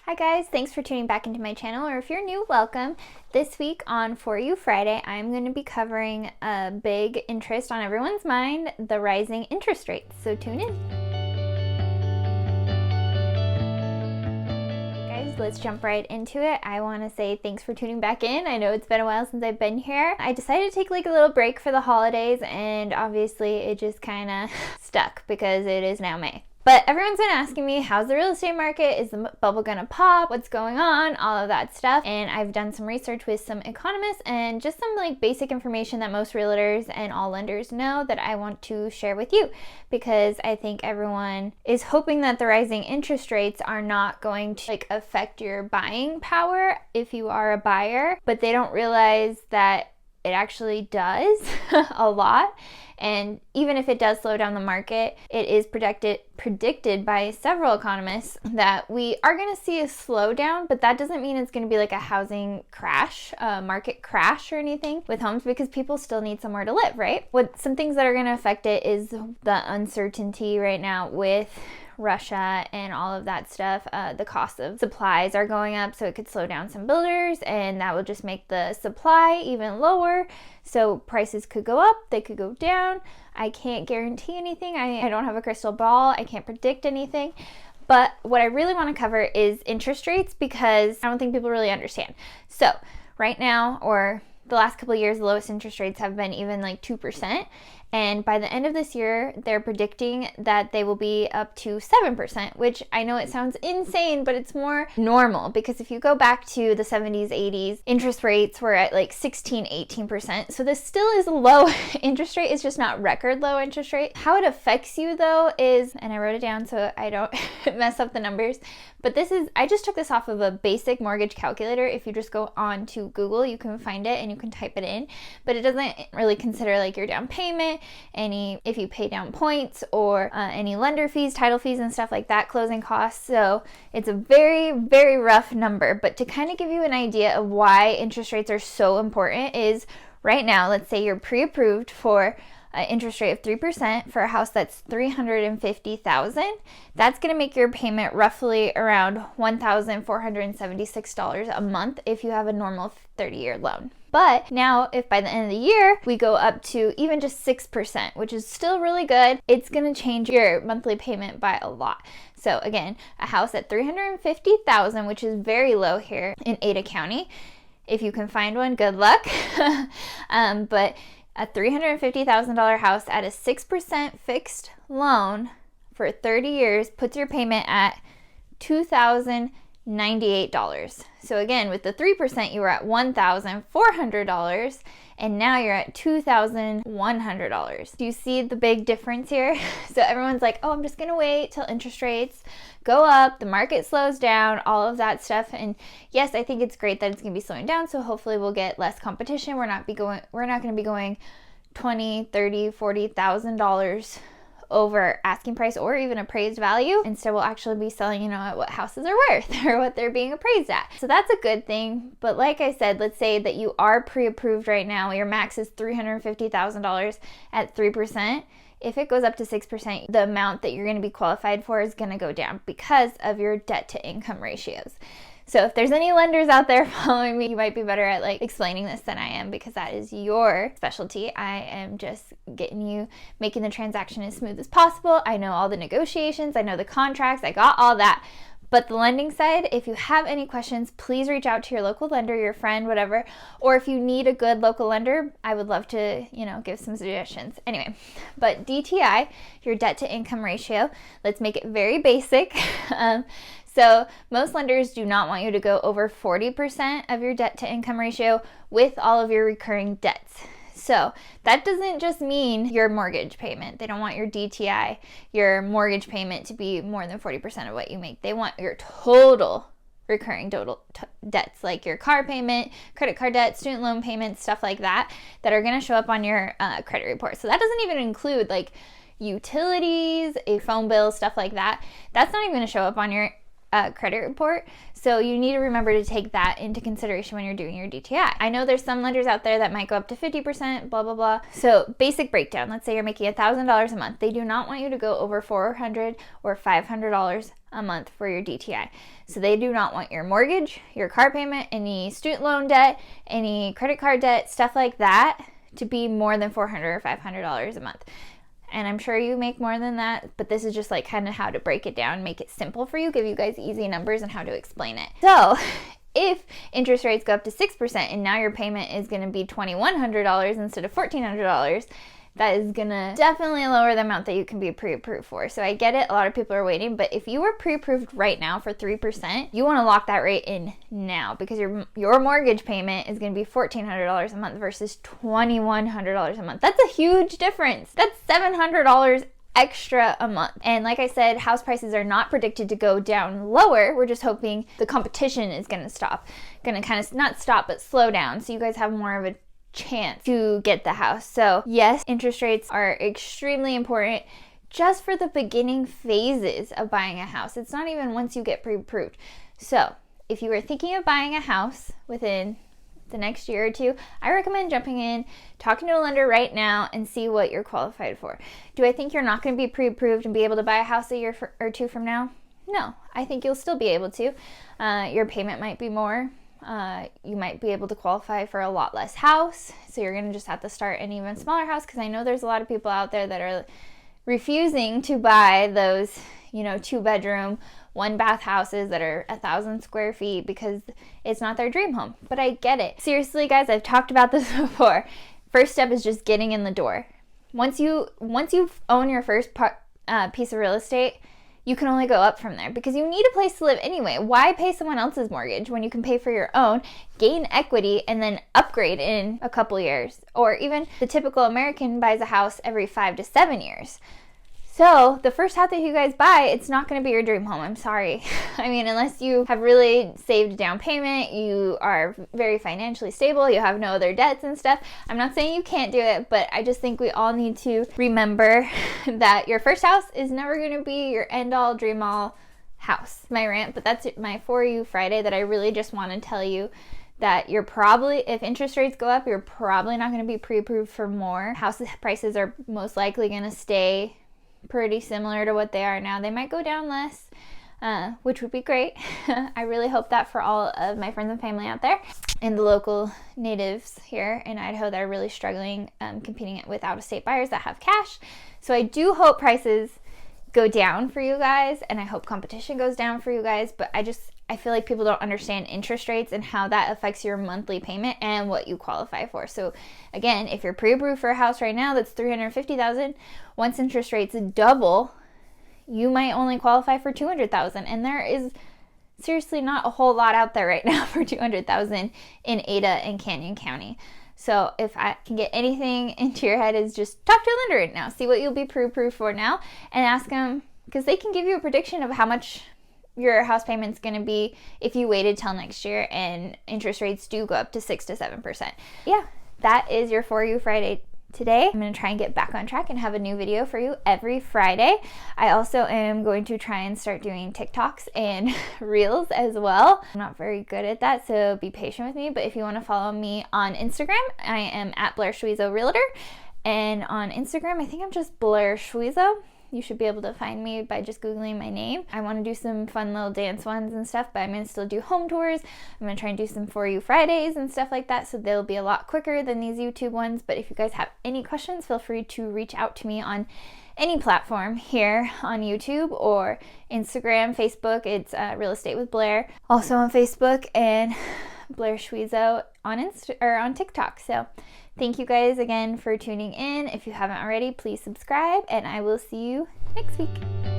Hi guys, thanks for tuning back into my channel, or if you're new, welcome. This week on For You Friday, I'm going to be covering a big interest on everyone's mind, the rising interest rates, so tune in. Guys, let's jump right into it. I want to say thanks for tuning back in. I know it's been a while since I've been here. I decided to take like a little break for the holidays, and obviously it just kind of stuck because it is now May. But everyone's been asking me, how's the real estate market? Is the bubble gonna pop? What's going on? All of that stuff. And I've done some research with some economists and just some like basic information that most realtors and all lenders know that I want to share with you, because I think everyone is hoping that the rising interest rates are not going to like affect your buying power if you are a buyer, but they don't realize that it actually does a lot. And even if it does slow down the market, it is predicted by several economists that we are going to see a slowdown, but that doesn't mean it's going to be like a housing crash, market crash or anything with homes, because people still need somewhere to live, right? Some things that are going to affect it is the uncertainty right now with Russia and all of that stuff. The cost of supplies are going up, so it could slow down some builders, and that will just make the supply even lower. So prices could go up, they could go down. I can't guarantee anything. I don't have a crystal ball. I can't predict anything. But what I really want to cover is interest rates, because I don't think people really understand. So right now, or the last couple of years, the lowest interest rates have been even like 2%. And by the end of this year, they're predicting that they will be up to 7%, which I know it sounds insane, but it's more normal, because if you go back to the 70s, 80s, interest rates were at like 16, 18%. So this still is a low interest rate. It's just not record low interest rate. How it affects you though is, and I wrote it down so I don't mess up the numbers, but I just took this off of a basic mortgage calculator. If you just go on to Google, you can find it and you can type it in, but it doesn't really consider like your down payment, if you pay down points, or any lender fees, title fees and stuff like that, closing costs. So it's a very, very rough number, but to kind of give you an idea of why interest rates are so important is right now, let's say you're pre-approved for an interest rate of 3% for a house that's $350,000. That's going to make your payment roughly around $1,476 a month if you have a normal 30-year loan. But now, if by the end of the year we go up to even just 6%, which is still really good, it's going to change your monthly payment by a lot. So again, a house at $350,000, which is very low here in Ada County. If you can find one, good luck. But a $350,000 house at a 6% fixed loan for 30 years puts your payment at $2,098. So again, with the 3%, you were at $1,400, and now you're at $2,100. Do you see the big difference here? So everyone's like, oh, I'm just gonna wait till interest rates go up, the market slows down, all of that stuff. And yes, I think it's great that it's gonna be slowing down, so hopefully we'll get less competition. We're not gonna be going $20,000, $30,000, $40,000 over asking price or even appraised value. Instead, we'll actually be selling, at what houses are worth or what they're being appraised at. So that's a good thing. But like I said, let's say that you are pre-approved right now. Your max is $350,000 at 3%. If it goes up to 6%, the amount that you're going to be qualified for is going to go down because of your debt to income ratios. So if there's any lenders out there following me, you might be better at like explaining this than I am, because that is your specialty. I am just making the transaction as smooth as possible. I know all the negotiations, I know the contracts, I got all that. But the lending side, if you have any questions, please reach out to your local lender, your friend, whatever. Or if you need a good local lender, I would love to, give some suggestions. Anyway, but DTI, your debt to income ratio, let's make it very basic. So most lenders do not want you to go over 40% of your debt to income ratio with all of your recurring debts. So that doesn't just mean your mortgage payment. They don't want your DTI, your mortgage payment, to be more than 40% of what you make. They want your total recurring debts, like your car payment, credit card debt, student loan payments, stuff like that are going to show up on your credit report. So that doesn't even include like utilities, a phone bill, stuff like that. That's not even going to show up on your credit report. So you need to remember to take that into consideration when you're doing your DTI. I know there's some lenders out there that might go up to 50%, blah, blah, blah. So basic breakdown, let's say you're making $1,000 a month. They do not want you to go over $400 or $500 a month for your DTI. So they do not want your mortgage, your car payment, any student loan debt, any credit card debt, stuff like that to be more than $400 or $500 a month. And I'm sure you make more than that, but this is just like kind of how to break it down, make it simple for you, give you guys easy numbers and how to explain it. So if interest rates go up to 6% and now your payment is going to be $2,100 instead of $1,400, that is going to definitely lower the amount that you can be pre-approved for. So I get it, a lot of people are waiting, but if you were pre-approved right now for 3%, you want to lock that rate in now, because your mortgage payment is going to be $1,400 a month versus $2,100 a month. That's a huge difference. That's $700 extra a month. And like I said, house prices are not predicted to go down lower. We're just hoping the competition is going to stop. Going to kind of not stop, but slow down, so you guys have more of a chance to get the house. So yes, interest rates are extremely important just for the beginning phases of buying a house. It's not even once you get pre-approved. So if you are thinking of buying a house within the next year or two, I recommend jumping in, talking to a lender right now and see what you're qualified for. Do I think you're not going to be pre-approved and be able to buy a house a year or two from now? No, I think you'll still be able to. Your payment might be more. You might be able to qualify for a lot less house, so you're going to just have to start an even smaller house, because I know there's a lot of people out there that are refusing to buy those, 2-bedroom, 1-bath houses that are 1,000 square feet because it's not their dream home. But I get it. Seriously, guys, I've talked about this before. First step is just getting in the door. Once you own your first piece of real estate, you can only go up from there, because you need a place to live anyway. Why pay someone else's mortgage when you can pay for your own, gain equity, and then upgrade in a couple years? Or even the typical American buys a house every 5 to 7 years. So the first house that you guys buy, it's not going to be your dream home. I'm sorry. I mean, unless you have really saved a down payment, you are very financially stable, you have no other debts and stuff. I'm not saying you can't do it, but I just think we all need to remember that your first house is never going to be your end-all, dream-all house. My rant, but that's my For You Friday, that I really just want to tell you that you're probably, if interest rates go up, you're probably not going to be pre-approved for more. House prices are most likely going to stay pretty similar to what they are now. They might go down less, which would be great. I really hope that for all of my friends and family out there and the local natives here in Idaho that are really struggling competing with out-of-state buyers that have cash. So I do hope prices go down for you guys, and I hope competition goes down for you guys, but I feel like people don't understand interest rates and how that affects your monthly payment and what you qualify for. So again, if you're pre-approved for a house right now that's $350,000, once interest rates double, you might only qualify for $200,000, and there is seriously not a whole lot out there right now for $200,000 in Ada and Canyon County. So if I can get anything into your head, is just talk to a lender right now, see what you'll be pre-approved for now, and ask them, because they can give you a prediction of how much your house payment's going to be if you waited till next year and interest rates do go up to 6 to 7%. Yeah, that is your For You Friday today. I'm going to try and get back on track and have a new video for you every Friday. I also am going to try and start doing TikToks and Reels as well. I'm not very good at that, so be patient with me. But if you want to follow me on Instagram, I am at Blair Xoxo Realtor. And on Instagram, I think I'm just Blair Xoxo. You should be able to find me by just Googling my name. I want to do some fun little dance ones and stuff, but I'm going to still do home tours. I'm going to try and do some For You Fridays and stuff like that, so they'll be a lot quicker than these YouTube ones. But if you guys have any questions, feel free to reach out to me on any platform here on YouTube or Instagram, Facebook. It's Real Estate with Blair. Also on Facebook, and Blair Xoxo on TikTok. So thank you guys again for tuning in. If you haven't already, please subscribe, and I will see you next week.